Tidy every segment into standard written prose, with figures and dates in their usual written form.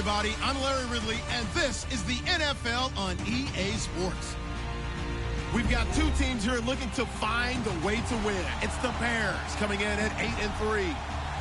everybody. I'm Larry Ridley, and this is the NFL on EA Sports. We've got two teams here looking to find a way to win. It's the Bears coming in at 8-3,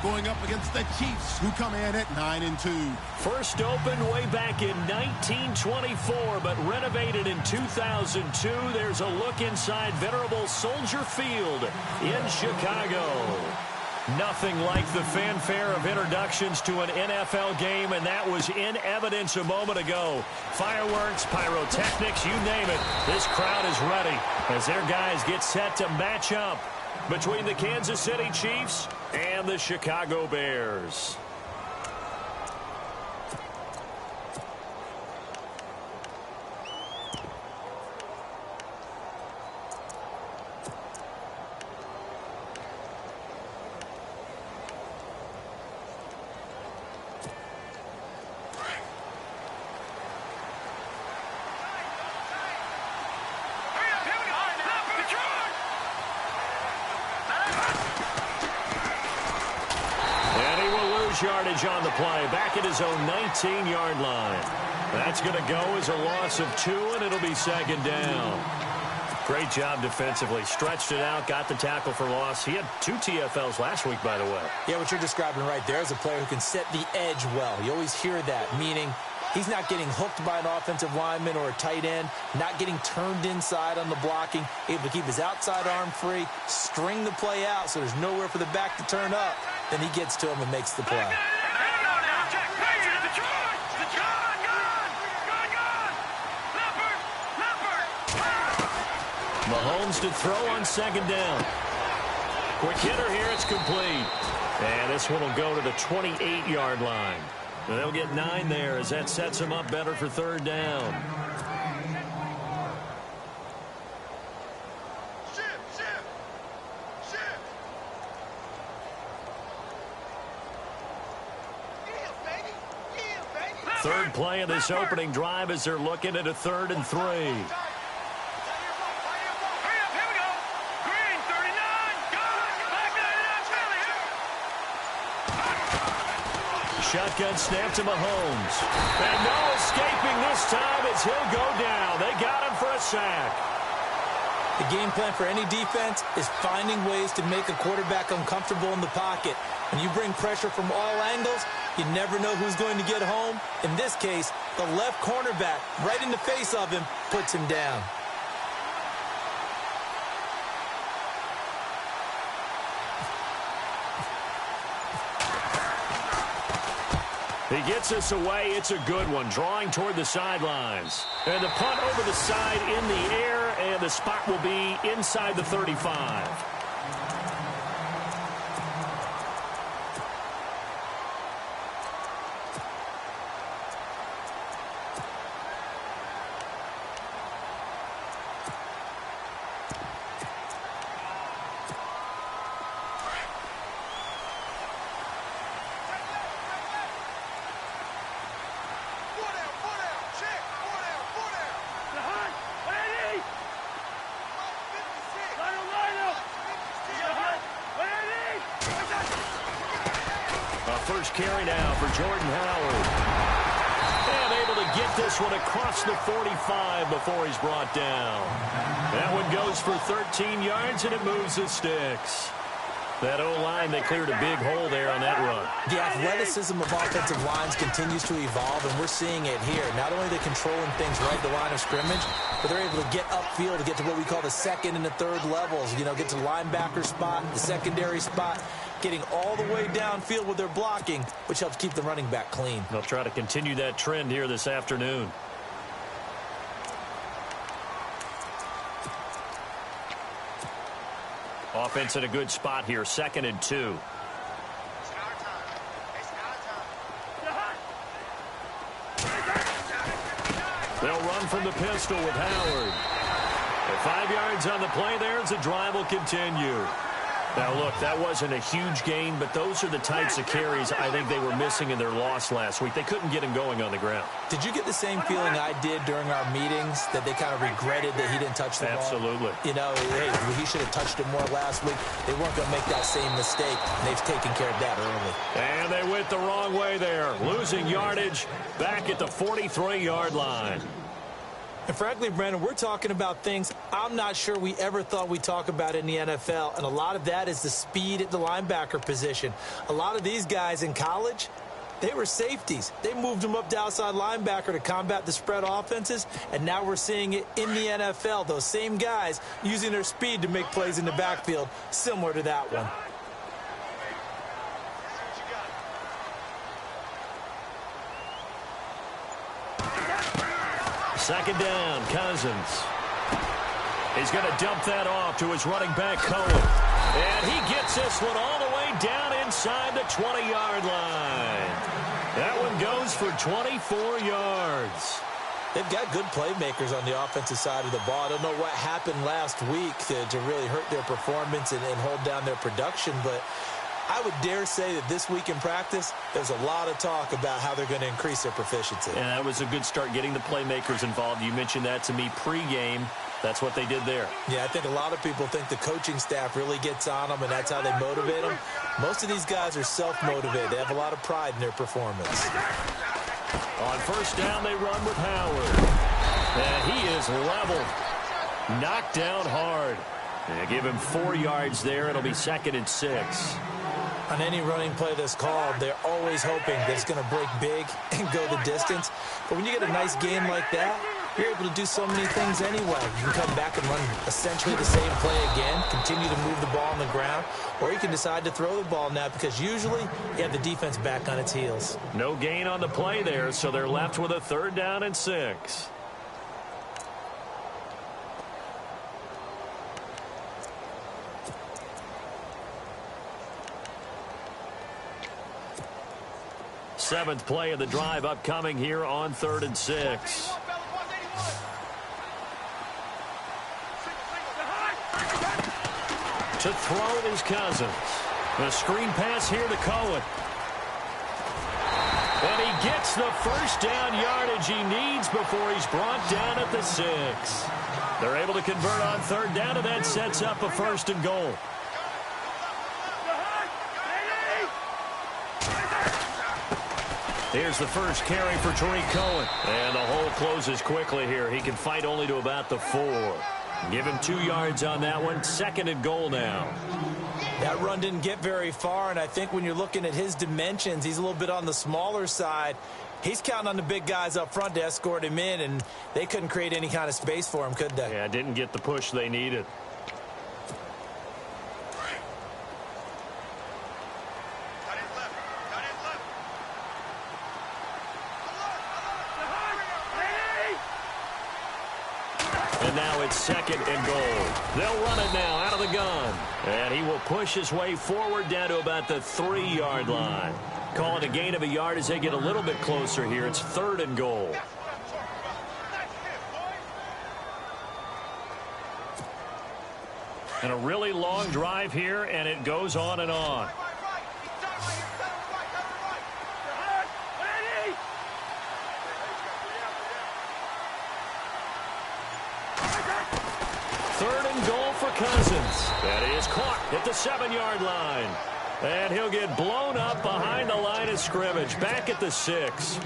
going up against the Chiefs, who come in at 9-2. First opened way back in 1924, but renovated in 2002. There's a look inside venerable Soldier Field in Chicago. Nothing like the fanfare of introductions to an NFL game, and that was in evidence a moment ago. Fireworks, pyrotechnics, you name it. This crowd is ready as their guys get set to match up between the Kansas City Chiefs and the Chicago Bears. Yardage on the play, back at his own 19-yard line. That's going to go as a loss of 2, and it'll be second down. Great job defensively. Stretched it out, got the tackle for loss. He had 2 TFLs last week, by the way. Yeah, what you're describing right there is a player who can set the edge well. You always hear that, meaning he's not getting hooked by an offensive lineman or a tight end, not getting turned inside on the blocking, able to keep his outside arm free, string the play out so there's nowhere for the back to turn up. Then he gets to him and makes the play. Mahomes to throw on second down. Quick hitter here, it's complete. And this one will go to the 28-yard line. They'll get 9 there as that sets them up better for third down. Third play of this opening drive as they're looking at a 3rd and 3. Shotgun snap to Mahomes. And no escaping this time as he'll go down. They got him for a sack. The game plan for any defense is finding ways to make a quarterback uncomfortable in the pocket. When you bring pressure from all angles, you never know who's going to get home. In this case, the left cornerback, right in the face of him, puts him down. He gets us away. It's a good one. Drawing toward the sidelines. And the punt over the side in the air, and the spot will be inside the 35. First carry now for Jordan Howard. And able to get this one across the 45 before he's brought down. That one goes for 13 yards, and it moves the sticks. That O-line, they cleared a big hole there on that run. The athleticism of offensive lines continues to evolve, and we're seeing it here. Not only are they controlling things right at the line of scrimmage, but they're able to get upfield to get to what we call the second and the third levels. You know, get to linebacker spot, the secondary spot, getting all the way downfield with their blocking, which helps keep the running back clean. They'll try to continue that trend here this afternoon. Offense in a good spot here, 2nd and 2. They'll run from the pistol with Howard. At 5 yards on the play there as the drive will continue. Now, look, that wasn't a huge gain, but those are the types of carries I think they were missing in their loss last week. They couldn't get him going on the ground. Did you get the same feeling I did during our meetings, that they kind of regretted that he didn't touch the ball? Absolutely. You know, hey, he should have touched it more last week. They weren't going to make that same mistake, and they've taken care of that early. And they went the wrong way there, losing yardage back at the 43-yard line. And frankly, Brandon, we're talking about things I'm not sure we ever thought we'd talk about in the NFL, and a lot of that is the speed at the linebacker position. A lot of these guys in college, they were safeties. They moved them up to outside linebacker to combat the spread offenses, and now we're seeing it in the NFL. Those same guys using their speed to make plays in the backfield, similar to that one. Second down, Cousins. He's going to dump that off to his running back, Cohen. And he gets this one all the way down inside the 20-yard line. That one goes for 24 yards. They've got good playmakers on the offensive side of the ball. I don't know what happened last week to really hurt their performance and hold down their production, but I would dare say that this week in practice, there's a lot of talk about how they're going to increase their proficiency. And that was a good start, getting the playmakers involved. You mentioned that to me pregame. That's what they did there. Yeah, I think a lot of people think the coaching staff really gets on them, and that's how they motivate them. Most of these guys are self-motivated. They have a lot of pride in their performance. On first down, they run with Howard. And he is leveled. Knocked down hard. And give him 4 yards there. It'll be 2nd and 6. On any running play that's called, they're always hoping that it's going to break big and go the distance. But when you get a nice game like that, you're able to do so many things anyway. You can come back and run essentially the same play again, continue to move the ball on the ground, or you can decide to throw the ball now because usually you have the defense back on its heels. No gain on the play there, so they're left with a 3rd down and 6. Seventh play of the drive upcoming here on 3rd and 6. To throw is Cousins. The screen pass here to Cohen. And he gets the first down yardage he needs before he's brought down at the 6. They're able to convert on 3rd down, and that sets up a 1st and goal. Here's the first carry for Tariq Cohen. And the hole closes quickly here. He can fight only to about the 4. Give him 2 yards on that one. 2nd and goal now. That run didn't get very far, and I think when you're looking at his dimensions, he's a little bit on the smaller side. He's counting on the big guys up front to escort him in, and they couldn't create any kind of space for him, could they? Yeah, didn't get the push they needed. And now it's 2nd and goal. They'll run it now out of the gun. And he will push his way forward down to about the 3-yard line. Calling a gain of a yard as they get a little bit closer here. It's 3rd and goal. And a really long drive here, and it goes on and on. Cousins. That is caught at the 7-yard line. And he'll get blown up behind the line of scrimmage. Back at the 6.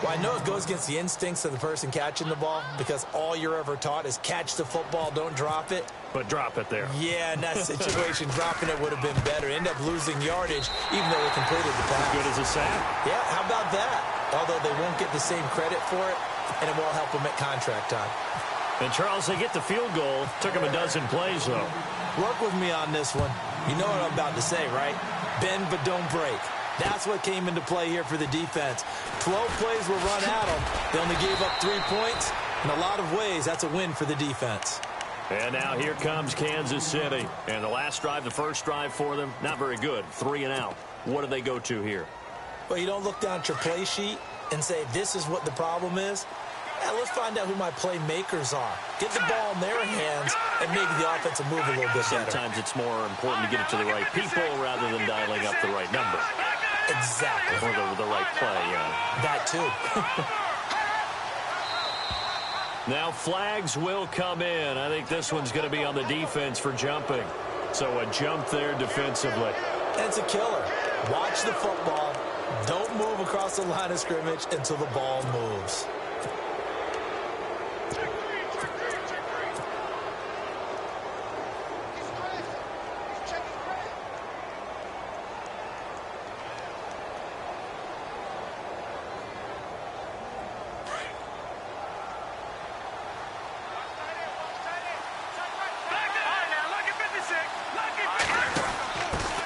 Well, I know it goes against the instincts of the person catching the ball because all you're ever taught is catch the football, don't drop it. But drop it there. Yeah, in that situation, dropping it would have been better. End up losing yardage, even though they completed the pass. Good as a sack. Yeah, how about that? Although they won't get the same credit for it, and it won't help them at contract time. And, Charles, they get the field goal. Took them a dozen plays, though. Work with me on this one. You know what I'm about to say, right? Bend but don't break. That's what came into play here for the defense. 12 plays were run at them. They only gave up 3 points. In a lot of ways, that's a win for the defense. And now here comes Kansas City. And the last drive, the first drive for them, not very good. 3 and out. What do they go to here? Well, you don't look down at your play sheet and say, this is what the problem is. Yeah, let's find out who my playmakers are. Get the ball in their hands and make the offensive move a little bit better. Sometimes it's more important to get it to the right people rather than dialing up the right number. Exactly. Or the right play, yeah. That too. Now flags will come in. I think this one's going to be on the defense for jumping. So a jump there defensively. It's a killer. Watch the football. Don't move across the line of scrimmage until the ball moves.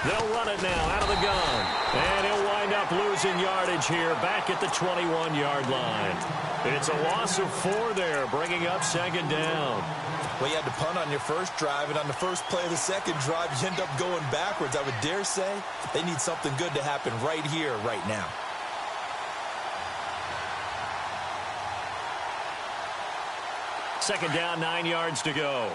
They'll run it now out of the gun. And he'll wind up losing yardage here back at the 21-yard line. It's a loss of 4 there, bringing up second down. Well, you had to punt on your first drive, and on the first play of the second drive, you end up going backwards. I would dare say they need something good to happen right here, right now. Second down, 9 yards to go.